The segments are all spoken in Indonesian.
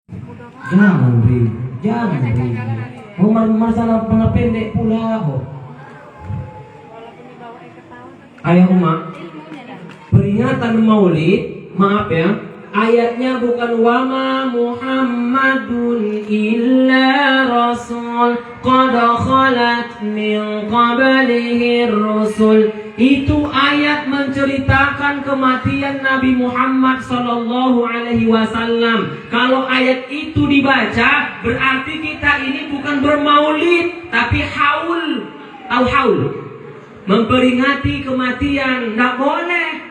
Jangan ribut, jangan ribut. Oh, masalah pendek pula. Oh. Ayah Uma, peringatan Maulid, maaf ya, ayatnya bukan wama Muhammadun illa rasul qad khalat min qablihi rusul. Itu ayat menceritakan kematian Nabi Muhammad sallallahu alaihi wasallam. Kalau ayat itu dibaca, berarti kita ini bukan bermaulid, tapi haul. Tahu haul? Memperingati kematian. Tidak boleh.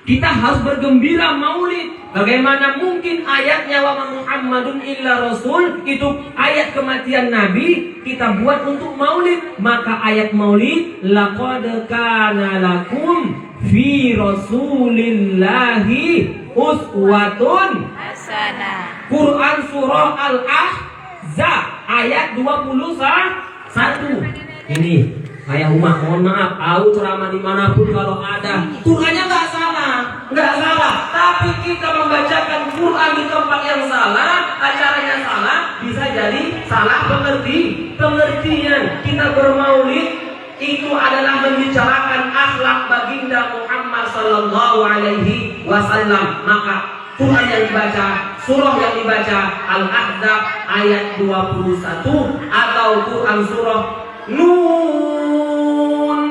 Kita harus bergembira maulid. Bagaimana mungkin ayatnya wa Muhammadun illa rasul, itu ayat kematian Nabi, kita buat untuk maulid. Maka ayat maulid, laqad kana lakum fi rasulillahi uswatun hasanah. Quran surah Al-Ahzab ayat 21. Ini Ayah Umar, mohon maaf, tahu ceramah dimanapun kalau ada Qurannya nggak salah, tapi kita membacakan Quran di tempat yang salah, acaranya salah, bisa jadi salah pengertian. Kita bermaulid itu adalah membicarakan akhlak baginda Muhammad sallallahu alaihi wasallam. Maka Quran yang dibaca, surah yang dibaca Al-Ahzab ayat 21 atau Quran surah Nun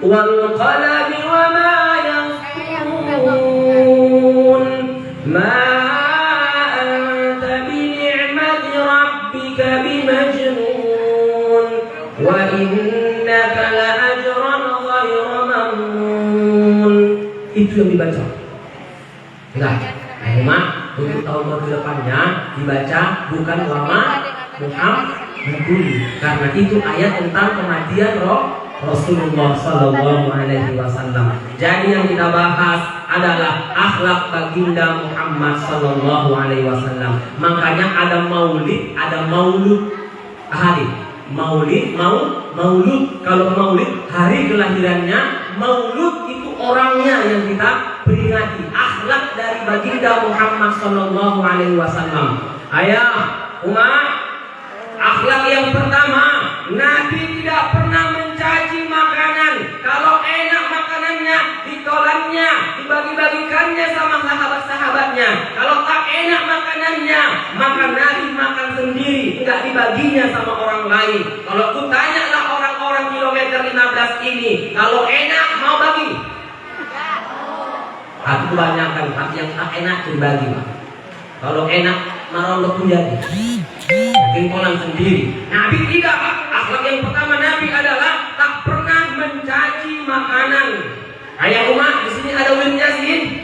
wal qalami wa ma yasturun ma anta bi ni'mati rabbika bimajnun wa innaka la ajran ghayra mamnun. Itu yang dibaca. Enggak, Mak, untuk tahun baru depannya dibaca bukan lama Muhammad. Karena itu ayat tentang kematian Rasulullah sallallahu alaihi wasallam. Jadi yang kita bahas adalah akhlak baginda Muhammad sallallahu alaihi wasallam. Makanya ada maulid, ada maulud. Hari maulid, maulud. Kalau maulid hari kelahirannya, maulud itu orangnya yang kita peringati. Akhlak dari baginda Muhammad sallallahu alaihi wasallam. Ayah Umar, akhlak yang pertama, Nabi tidak pernah mencaci makanan. Kalau enak makanannya, ditolaknya, dibagi-bagikannya sama sahabat-sahabatnya. Kalau tak enak makanannya, maka Nabi makan sendiri, tidak dibaginya sama orang lain. Kalau ku tanyalah orang-orang kilometer 15 ini, kalau enak mau bagi? Aku kebanyakan, tapi yang tak enak dibagi. Kalau enak, marah pun jadi. Gengkolan sendiri. Nabi tidak. Akhlak yang pertama Nabi adalah tak pernah mencaci makanan. Ayah Umar, di sini ada wirid Yasin.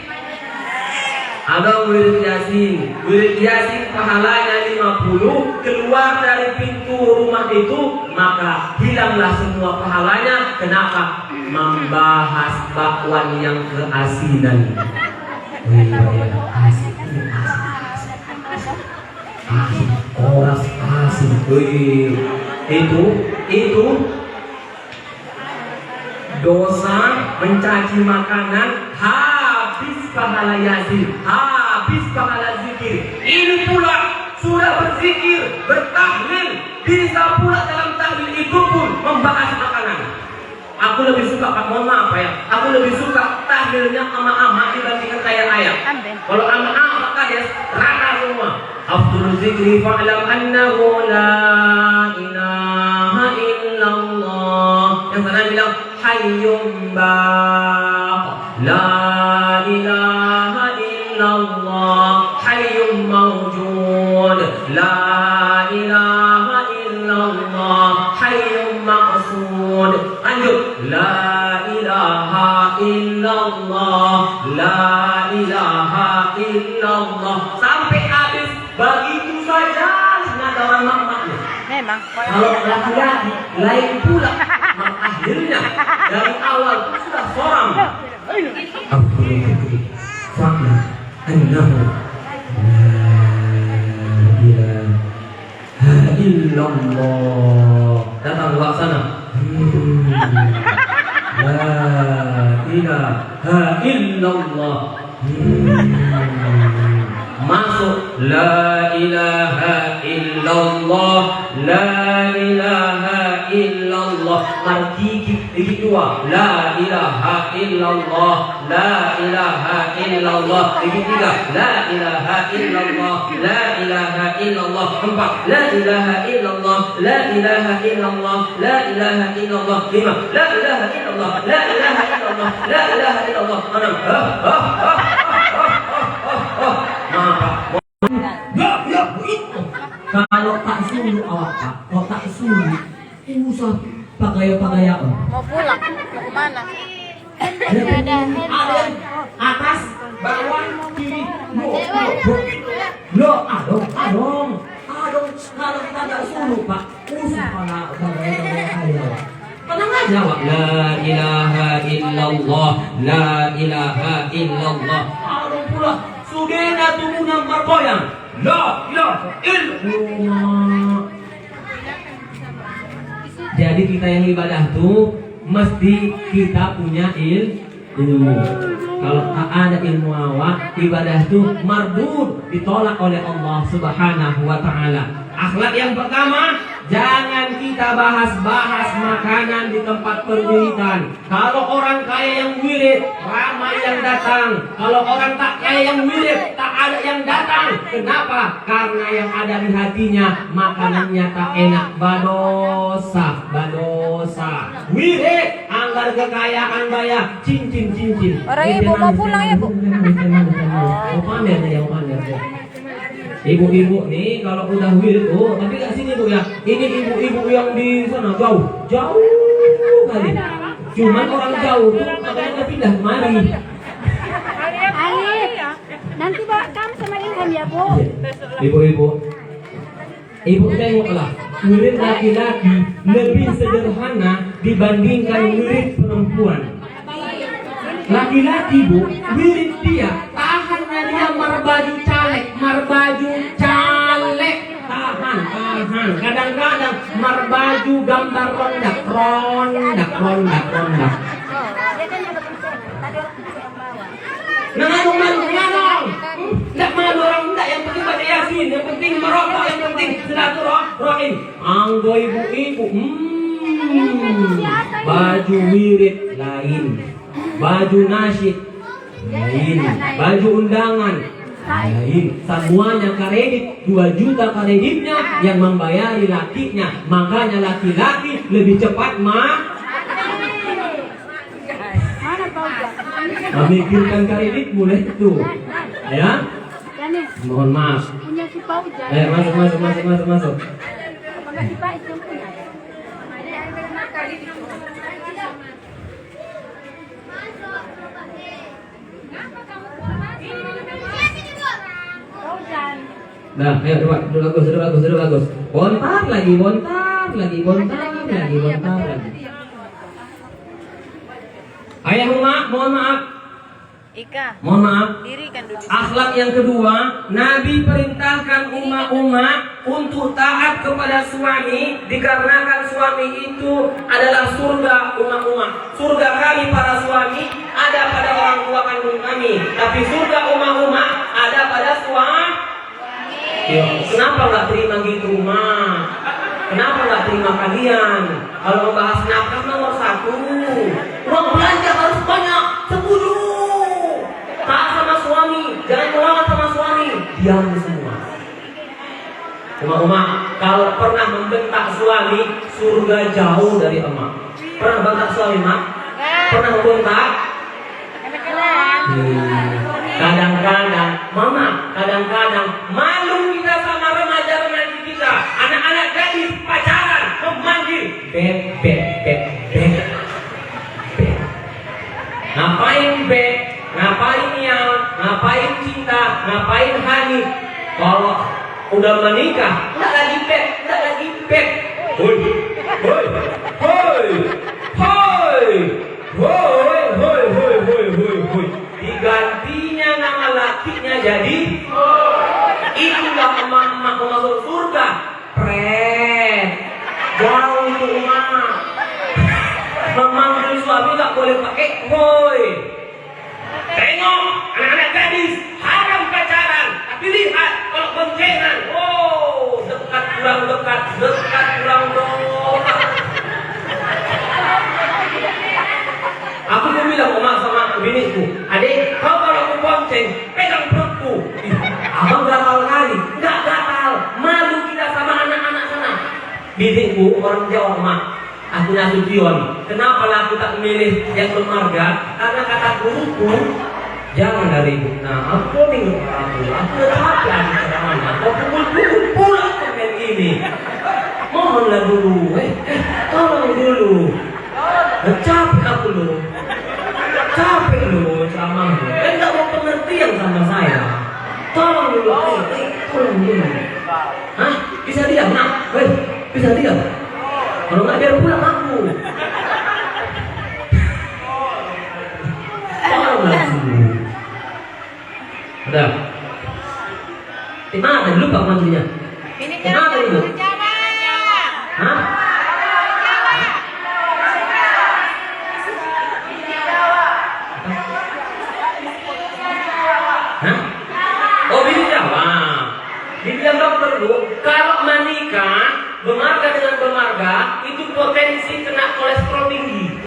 Ada wirid Yasin. Wirid Yasin pahalanya 50. Keluar dari pintu rumah itu, maka hilanglah semua pahalanya. Kenapa? Membahas bakwan yang keasinan. Oras asin, itu dosa mencaci makanan, habis pahala Yasin, habis pahala zikir. Ini pula sudah berzikir, bertahlil, bisa pula dalam tahlil itu pun membahas makanan. Aku lebih suka, mohon maaf ya, aku lebih suka tahlilnya ama-ama dibandingkan kayak ayah. Kalau ama-ama kades rata semua. Afdhul zikri fa'lam annahu la ilaha illallah. Yang sana bilang hayyum baq, la ilaha illallah, hayyum mawjud, la ilaha illallah, hayyum maqsud. Lanjut, la ilaha illallah, la ilaha illallah, sampai habis. Begitu saja nada orang makmaknya. Memang. Kalau laki-laki lain pula akhirnya dari awal itu sudah soram. Fakna annahu la ilaha illallah. Datang ke sana. La ilaha illallah. Masuk La ilaha illallah, la ilaha illallah. Arti kedua, la ilaha illallah, la ilaha illallah. Ketiga, la ilaha illallah, la ilaha illallah. Empat, la ilaha illallah, la ilaha illallah, la ilaha illallah. Lima, la ilaha illallah, la ilaha illallah, la ilaha illallah. Enam, kalau tak suruh awak Pak, kalau tak suruh, usah pakai-pakai apa? Mau pulang, mau kemana? Ada atas, bawah, kiri, lo, adong. Kalau kita tak suruh Pak, usah pakai awak. Tenang aja Pak. La ilaha illallah, la ilaha illallah. Adong pula, sudena tubuhnya bergoyang. La ilaha illallah. Jadi kita yang ibadah tuh mesti kita punya ilmu. Kalau tak ada ilmu awak, ibadah tuh mardud, ditolak oleh Allah Subhanahu wa taala. Akhlak yang pertama, jangan kita bahas-bahas makanan di tempat perwiritan. Kalau orang kaya yang wirid, ramai yang datang. Kalau orang tak kaya yang wirid, tak ada yang datang. Kenapa? Karena yang ada di hatinya makanannya tak enak. Badosa. Wirid, anggar kekayaan bayar, cincin. Orang ibu mau pulang ya Bu? Mau pamer ya, Ibu-ibu nih kalau udah wirid, tapi gak sini Bu ya. Ini ibu-ibu yang di sana jauh kali. Cuman orang jauh tuh makanya udah pindah kemari. Alif, nanti bawa kamu sama Ilham ya Bu. Ibu tengoklah, wirid laki-laki lebih sederhana dibandingkan wirid perempuan. Laki-laki Bu, wirid dia tahannya dia marbaju caleg, tahan. Kadang-kadang marbaju gambar rondak. Nganong. Nggak malu orang enggak, yang penting baca Yasin, yang penting merokok, yang penting silaturahim. Anggo ibu-ibu, baju wirid lain, baju nasyid lain, baju undangan lain. Semuanya kredit, 2 juta kreditnya yang membayari lakinya. Makanya laki-laki lebih cepat memikirkan kredit mulai itu. Ya. Mohon maaf. Masuk. Nah, ayo sudah bagus. Bontar lagi. Ayah mohon maaf. Ika. Mohon maaf. Dirikan dulu. Akhlak yang kedua, Nabi perintahkan umat-umat untuk taat kepada suami, dikarenakan suami itu adalah surga umat-umat. Surga kami para suami ada pada orang tua kandung kami, tapi surga umat-umat ada pada suami. Yo, kenapa nggak terima gitu mah? Kenapa nggak terima kalian? Kalau membahas nafkah nomor 1, uang belanja harus banyak, 10. Taat sama suami, jangan melawan sama suami. Diam semua. Emak-emak, kalau pernah membentak suami, surga jauh dari emak. Pernah bentak suami, Mak? Pernah membentak? Kadang-kadang, Mama, malu kita sama remaja-remaja kita. Anak-anak gadis pacaran, memanggil beb. Ngapain beb? Ngapain yang? Ngapain cinta? Ngapain hani? Kalau udah menikah, nggak lagi beb. Hoi. Digantinya nama lakinya jadi itulah emak-emak masuk surga. Jauh itu emak. Memanggil suami nggak boleh pakai hoi. Tengok anak-anak gadis haram pacaran, tapi lihat kalau pulang dekat pulang dong. Aku pun bilang sama biniku, adik, kau kalau aku bonceng, pegang perutku. Abang gatal kali, nggak gatal, malu kita sama anak-anak sana. Biniku orang Jawa, mak, aku Nasution. Kenapa lah aku tak memilih yang bermarga? Karena kata guruku, jangan dari ibu. Nah, aku nih aku udah capek anak-anak. Kau pukul pulang sampai ini. Mohonlah dulu, tolong dulu. Capek aku lu. Capek lu sama lu. Enggak mau pengertian sama saya. Tolong dulu, tolong dulu. Hah? Bisa diam, nak? Bisa diam? Kalau nggak biar pulang aku. Tolonglah dulu. Udah. Di mana? Lupa maksudnya. Ini Di mana itu? Hah? Hah? Oh, bini Jawa. Dibilang dokter bu, kalau menikah bermarga dengan bermarga itu potensi kena kolesterol tinggi.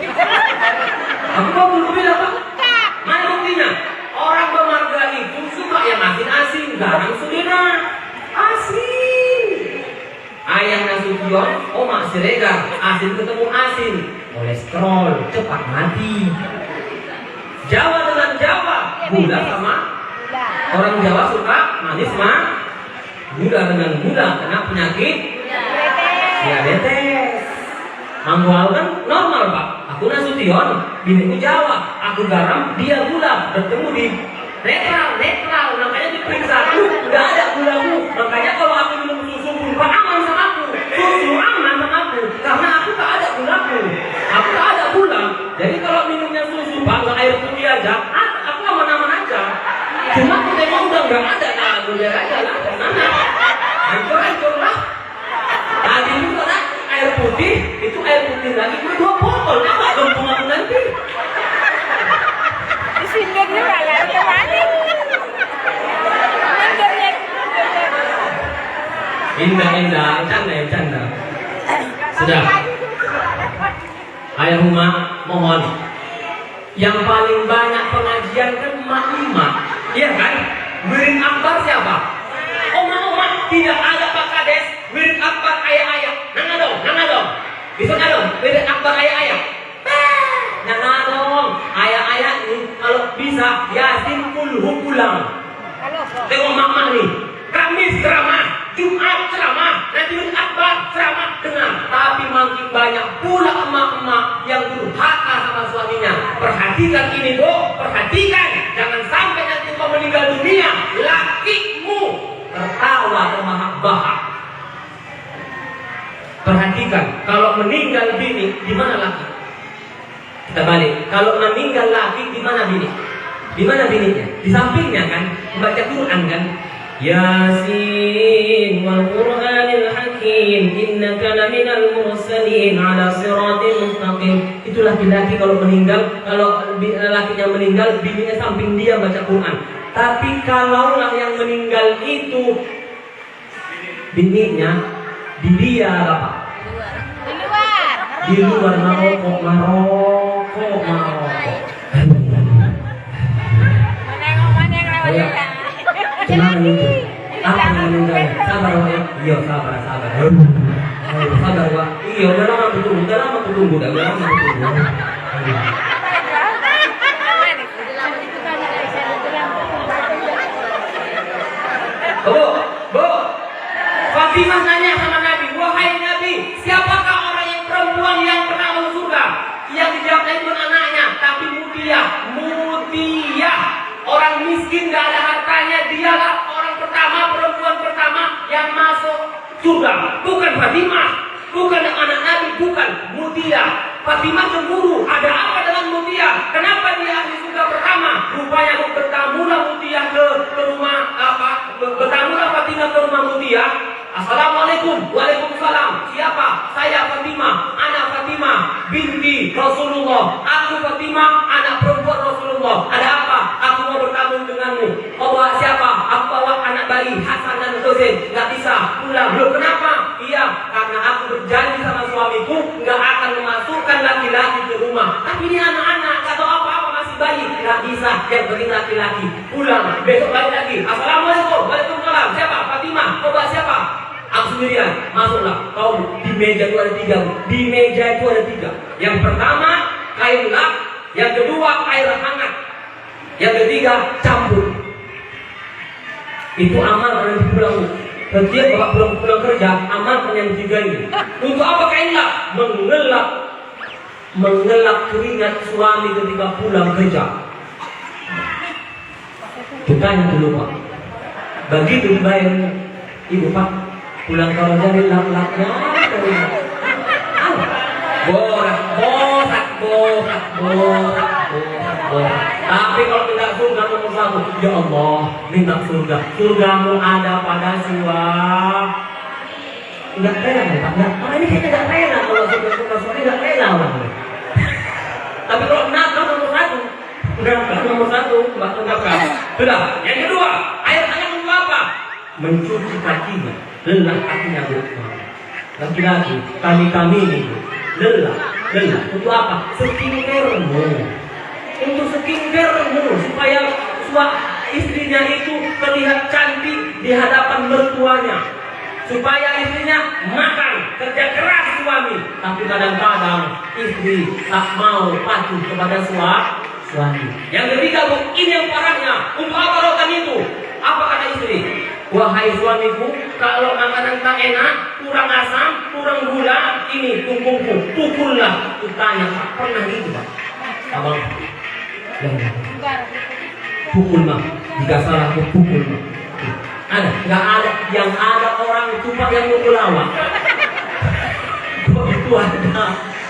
Aku mau dulu bilang apa? Mana buktinya? Orang bermarga itu suka yang asin-asin, garam sudira, asin. Ayam Nasution, Mak Siregar, asin ketemu asin, kolesterol cepat mati. Jawa dengan Jawa, gula sama orang Jawa suka manis mah, gula dengan gula kena penyakit diabetes. Manggual kan normal pak. Aku Nasution, biniku Jawa, aku garam, dia gula, bertemu di netral, makanya diperiksa. Nggak ada gulamu, makanya kalau aku minum susu pun pak aman sama aku, susu aman sama aku, karena aku tak ada gulaku, aku tak ada gula. Jadi kalau minumnya susu pak, nggak air putih aja, aku aman-aman aja. Cuma aku memang udah nggak ada, nah gula aja lah, mana? Hancur lah. Tadi juga lah, air putih, itu air putih lagi, cuma 2 botol, apa gempung aku nanti? Sindir juga lah, kemana? Indah, canda. Sudah. Ayah Uma, mohon. Yang paling banyak pengajian kan emak-emak, iya kan? Wirid akbar siapa? Oma, tidak ada Pak Kades. Wirid akbar ayah-ayah. Nana dong. Bisa nggak dong? Wirid akbar ayah-ayah. Nana dong. Ayah-ayah ini kalau bisa Yasin kulhu pulang. Tengok mama nih. Kamis ceramah, Jumat ceramah, nanti wirid akbar ceramah dengar. Tapi makin banyak pula emak-emak yang durhaka sama suaminya. Perhatikan ini bu, perhatikan. Jangan sampai nanti kau meninggal dunia, lakimu tertawa terbahak-bahak. Perhatikan, kalau meninggal bini, di mana laki? Kita balik. Kalau meninggal laki, di mana bini? Di mana bininya? Di sampingnya kan, membaca Quran kan? Yasin wal Qur'anil Hakim innaka laminal mursalin ala siratin mustaqim. Itu laki-laki kalau meninggal, kalau lakinya meninggal, bininya samping dia baca Quran. Tapi kalaulah yang meninggal itu bininya di dia apa? Di luar marokok. Kenapa itu? Apa yang meninggal? Sabar Wak. Iya sabar. Sabar Wak. Iya udah lama bertunggu. Bu, Fatimah nanya sama Nabi, wahai Nabi, siapakah orang yang perempuan yang pernah masuk surga? Yang dijawabnya itu anaknya, tapi mutia. Orang miskin gak ada hartanya, dialah orang pertama, perempuan pertama yang masuk surga. Bukan Fatimah, bukan anak Nabi, bukan mutia. Fatimah cemburu, ada apa dengan mutia? Kenapa dia ahli surga pertama? Rupanya bertamulah mutia ke rumah bertamulah Fatimah ke rumah mutia. Assalamualaikum. Waalaikumsalam. Siapa? Saya Fatimah, anak Fatimah binti Rasulullah. Aku Fatimah, anak perempuan Rasulullah. Ada apa? Aku mau bertamu denganmu. Kau bawa siapa? Aku bawa anak bayi Hasan dan Husain. Gak bisa pulang. Loh kenapa? Anissa yang penting laki-laki. Pulang, besok balik lagi. Assalamualaikum, waalaikumsalam. Siapa? Fatimah. Coba siapa? Aku sendirian. Masuklah. Kau di meja itu ada 3. Di meja itu ada 3. Yang pertama kain lap, yang kedua air hangat, yang ketiga campur. Itu amal kalau pulang. Setiap bapak pulang kerja, amalkan yang 3 ini. Untuk apa kain lap? Mengelap keringat suami ketika pulang kerja. Tanya dulu Pak, begitu dibayar ibu Pak, pulang kerja dilap-lapnya borak. Tapi kalau tidak surga nomor 1, ya Allah, minta surga. Surgamu ada pada suam. Enggak rela Pak, enggak. Ini kayaknya enggak rela kalau surga suami enggak rela orang. Tapi kalau nakal nomor 1, udah nomor 1, Mbak ungkapkan. Sudah. Yang kedua, air hangat untuk apa? Mencuci kakinya, lelah kakinya Bu. Laki-laki, kami ini lelah. Untuk apa? Skincare-mu. Untuk skincare-mu supaya istrinya itu terlihat cantik di hadapan mertuanya. Supaya istrinya makan, kerja keras suami. Tapi kadang-kadang istri tak mau patuh kepada suami. Yang ketiga Bu, ini yang parahnya. Untuk apa rotan itu? Apa kata istri? Wahai suamiku, kalau makanan tak enak, kurang asam, kurang gula, ini tungkuku, pukullah. Tanya, tak pernah gitu Pak. Abang, pukul Mak. Jika salah aku pukul Mak. Ada, nggak ada. Yang ada orang tupak yang mukul awak.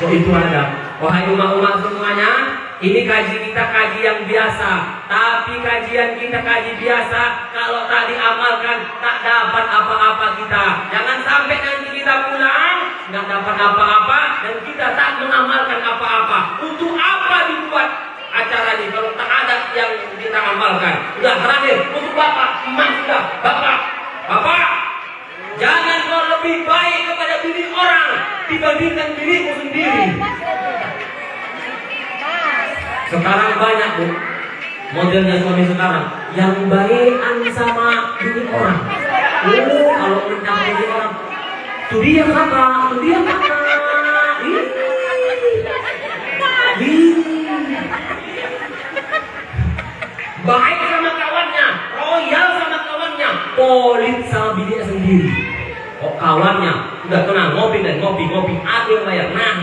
Kok itu ada. Wahai umat-umat semuanya, ini kaji kita kaji yang biasa. Tapi kajian kita kaji biasa, kalau tak diamalkan tak dapat apa-apa kita. Jangan sampai nanti kita pulang nggak dapat apa-apa dan kita tak mengamalkan apa-apa. Untuk apa dibuat acara ini kalau tak ada yang kita amalkan? Udah terakhir untuk bapak, emak sudah. Bapak, jangan kau lebih baik kepada diri orang dibandingkan dirimu sendiri. Sekarang banyak Bu, modelnya suami sekarang yang baikan sama diri orang. Kalau mencari diri orang, tuh dia kakak. Baik sama kawannya, royal sama kawannya, polit sama bininya sendiri. Oh kawannya udah kenal ngopi, aku yang bayar. Nah,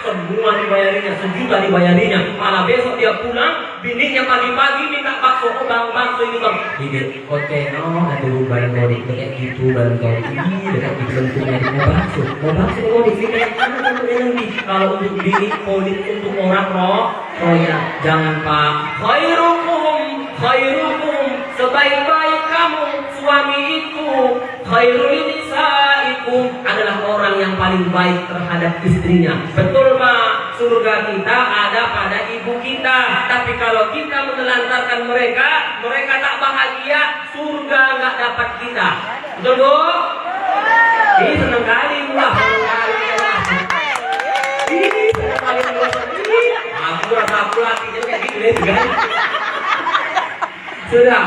semua dibayarinya, 1 juta dibayarinya. Malah besok dia pulang, bininya pagi-pagi minta bakso, bakso ini bang. Dikit, oke, aduh barang godik kayak gitu, barang godik ini dekat di bentuknya dia bakso. Mau bakso godik ini kayak mana nanti? Kalau untuk bini polit untuk orang royal, jangan Pak. Khairukum, sebaik-baik kamu suami itu, khairul nisaikum, adalah orang yang paling baik terhadap istrinya. Betul Pak, surga kita ada pada ibu kita. Tapi kalau kita menelantarkan mereka tak bahagia, surga nggak dapat kita. Betul Bu? Ini senang kali Bu. Aku rasa aku latihan kayak gitu deh kan. Sudah,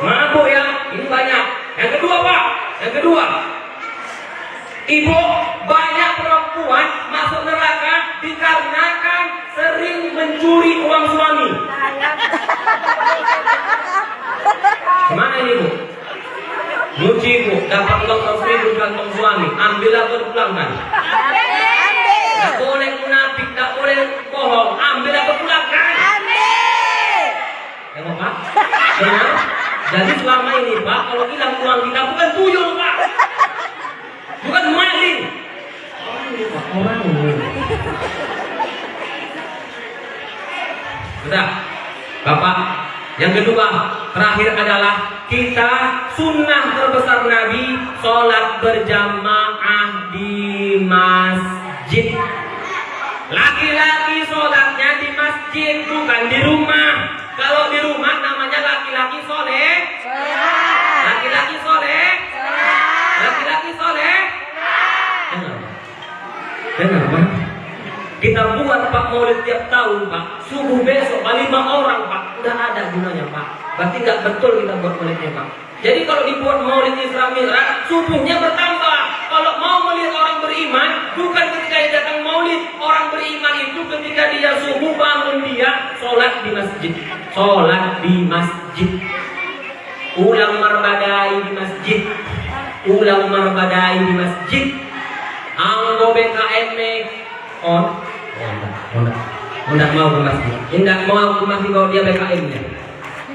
mabuk ya, ini banyak. Yang kedua Pak, Ibu, banyak perempuan masuk neraka dikarenakan sering mencuri uang suami. Kemana ini Bu? Nyuci Bu, dapat uang 100.000 kantong suami, ambillah berpulangkan. Tak boleh munafik, tak boleh bohong, ambillah berpulangkan. Ya Pak? Benar? Jadi selama ini Pak, kalau hilang uang kita bukan tuyul Pak, bukan maling. Orang sudah Bapak. Yang kedua, terakhir adalah kita sunnah terbesar Nabi, sholat berjamaah di masjid. Laki-laki sholatnya di masjid, bukan di rumah. Kalau di rumah namanya laki-laki soleh. Laki-laki soleh. Laki-laki soleh. Dengar Pak. Kita buat orang Pak maulid tiap tahun Pak, subuh besok 5 orang Pak, nggak ada gunanya Pak. Berarti nggak betul kita buat maulidnya Pak. Jadi kalau dibuat maulid Isra Mi'raj, subuhnya bertambah. Kalau mau melihat orang beriman, bukan ketika dia datang maulid. Orang beriman itu ketika dia subuh bangun dia sholat di masjid. Sholat di masjid. Ulang marbadai di masjid. Ulang marbadai di masjid. Anggo BKM enggak mau ke masjid. Enggak mau ke masjid kalau dia BKM-nya.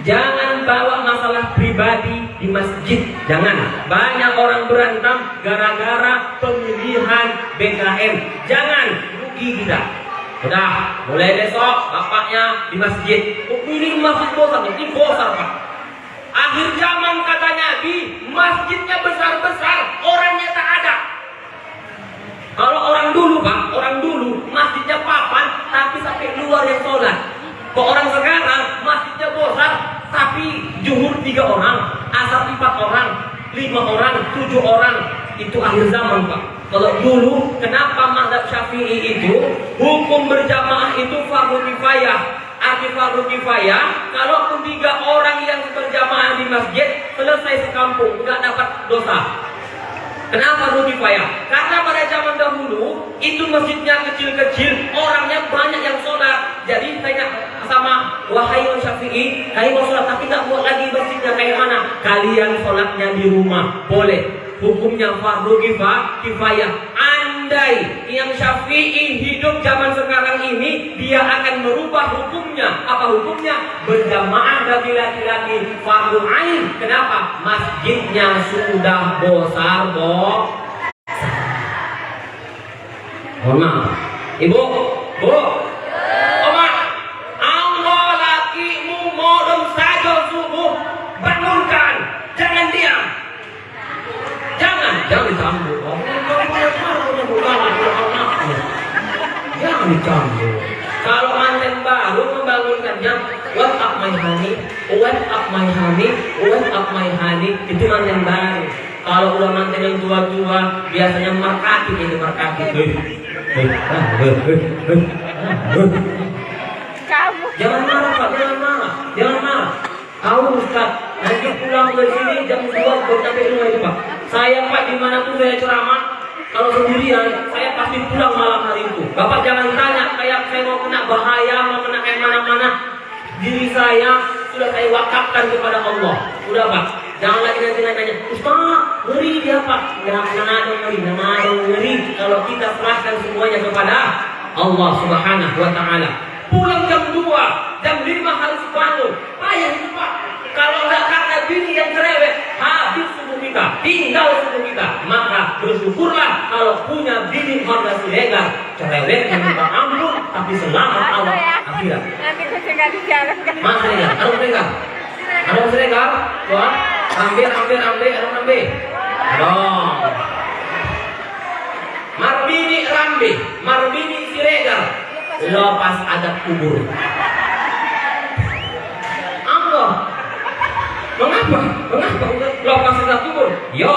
Jangan bawa masalah pribadi di masjid. Jangan. Banyak orang berantem gara-gara pemilihan BKM. Jangan, rugi kita. Udah, mulai besok bapaknya di masjid. Pilih masjid bosan, ini bosan Pak. Akhir zaman kata Nabi, masjidnya besar-besar, orangnya tak ada. Kalau orang dulu Pak, orang dulu masjidnya papan, tapi sampai luar yang sholat. Kok orang sekarang masjidnya besar, tapi zuhur 3 orang, asar 4 orang, 5 orang, 7 orang. Itu akhir zaman Pak. Kalau dulu, kenapa mazhab Syafi'i itu hukum berjamaah itu fardu kifayah? Arti fardu kifayah, kalaupun 3 orang yang berjamaah di masjid selesai sekampung, nggak dapat dosa. Kenapa fardu kifayah? Karena pada zaman dahulu itu masjidnya kecil-kecil, orangnya banyak yang sholat. Jadi tanya sama wahai Syafi'i, kalian mau sholat tapi nggak buat lagi masjidnya kayak mana? Kalian sholatnya di rumah, boleh. Hukumnya fardu kifayah. Andai yang Syafi'i hidup zaman sekarang ini, dia akan merubah hukumnya. Apa hukumnya? Berjamaah bagi laki-laki fardu ain. Kenapa? Masjidnya sudah besar, mohon maaf, Ibu, Bu, Oma, Allah lakimu modem saja subuh, bangunkan, jangan diam. Jangan dicampur. Jangan dicampur. Kalau manten baru membangunkannya, wake up my honey, wake up my honey, wake up my honey, itu manten baru. Kalau udah manten yang tua-tua, biasanya markaki ini markaki. Kamu. Jangan marah Pak, jangan marah, jangan marah. Tahu Ustaz, nanti pulang dari sini jam 2 baru sampai rumah itu Pak. Saya Pak dimanapun saya ceramah, kalau sendirian saya pasti pulang malam hari itu. Bapak jangan tanya kayak saya mau kena bahaya, mau kena kayak mana-mana. Diri saya sudah saya wakafkan kepada Allah. Udah Pak, jangan lagi nanti nanya, Ustaz, ngeri dia Pak. Mana ada ngeri kalau kita serahkan semuanya kepada Allah Subhanahu wa Ta'ala. Pulang jam 2, jam 5 harus bangun. Payah itu Pak. Kalau nggak karena bini yang cerewet, habis subuh kita, tinggal subuh kita. Maka bersyukurlah kalau punya bini Honda Siregar, cerewet yang minta ampun, tapi selamat Allah akhirat. Nanti kucing gak dijalan. Mas Siregar, Arung Siregar, Arung Siregar, tuan, ambil, Arung ambil. Dong. Marbini Siregar, lepas adat kubur. Mengapa lepas adat kubur? Yo,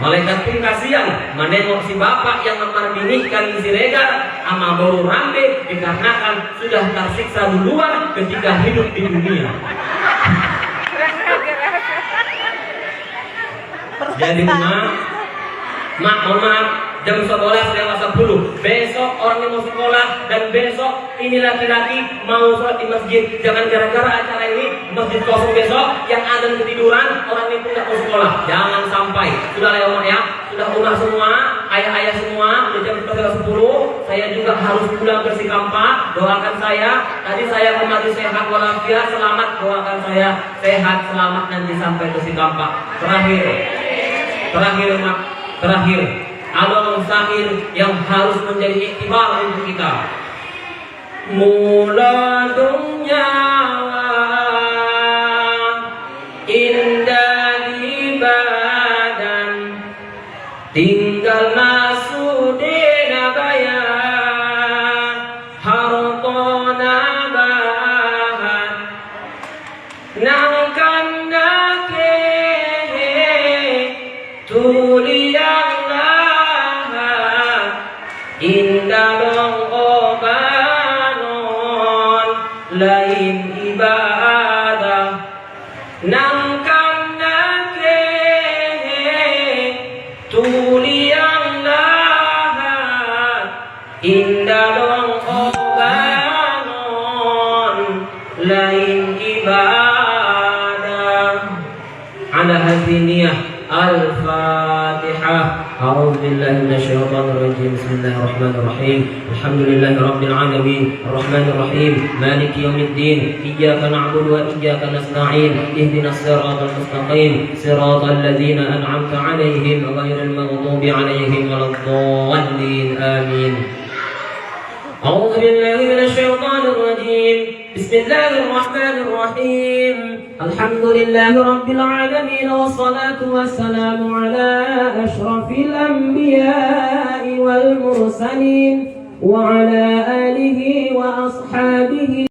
malaikat pun kasihan menengok si bapak yang memarbinikan Siregar sama baru rambe dikarenakan sudah tersiksa duluan ketika hidup di dunia. Jadi mohon maaf, jam 11:10. Besok orang yang mau sekolah dan besok ini laki-laki mau sholat di masjid. Jangan gara-gara acara ini masjid kosong besok yang ada ketiduran, orang ini pun tidak mau sekolah. Jangan sampai. Sudah ya Umar ya, sudah umar semua, ayah-ayah semua. Udah jam 11:10. Saya juga harus pulang ke Sikampa. Doakan saya. Tadi saya kemarin sehat walafiat, selamat. Doakan saya sehat selamat nanti sampai ke Sikampa. Terakhir, amal sahir yang harus menjadi iktibar untuk kita. Mula dunya indah di badan, tinggal masuk denabaya hartona bahan nangkan nake tuliang indah dong obat الفاتحة. أعوذ بالله من الشيطان الرجيم. بسم الله الرحمن الرحيم. الحمد لله رب العالمين الرحمن الرحيم مالك يوم الدين إياك نعبد وإياك نستعين اهدنا الصراط المستقيم صراط الذين أنعمت عليهم غير المغضوب عليهم ولا الضالين آمين. أعوذ بالله من الشيطان الرجيم. بسم الله الرحمن الرحيم. الحمد لله رب العالمين والصلاة والسلام على أشرف الأنبياء والمرسلين وعلى آله وأصحابه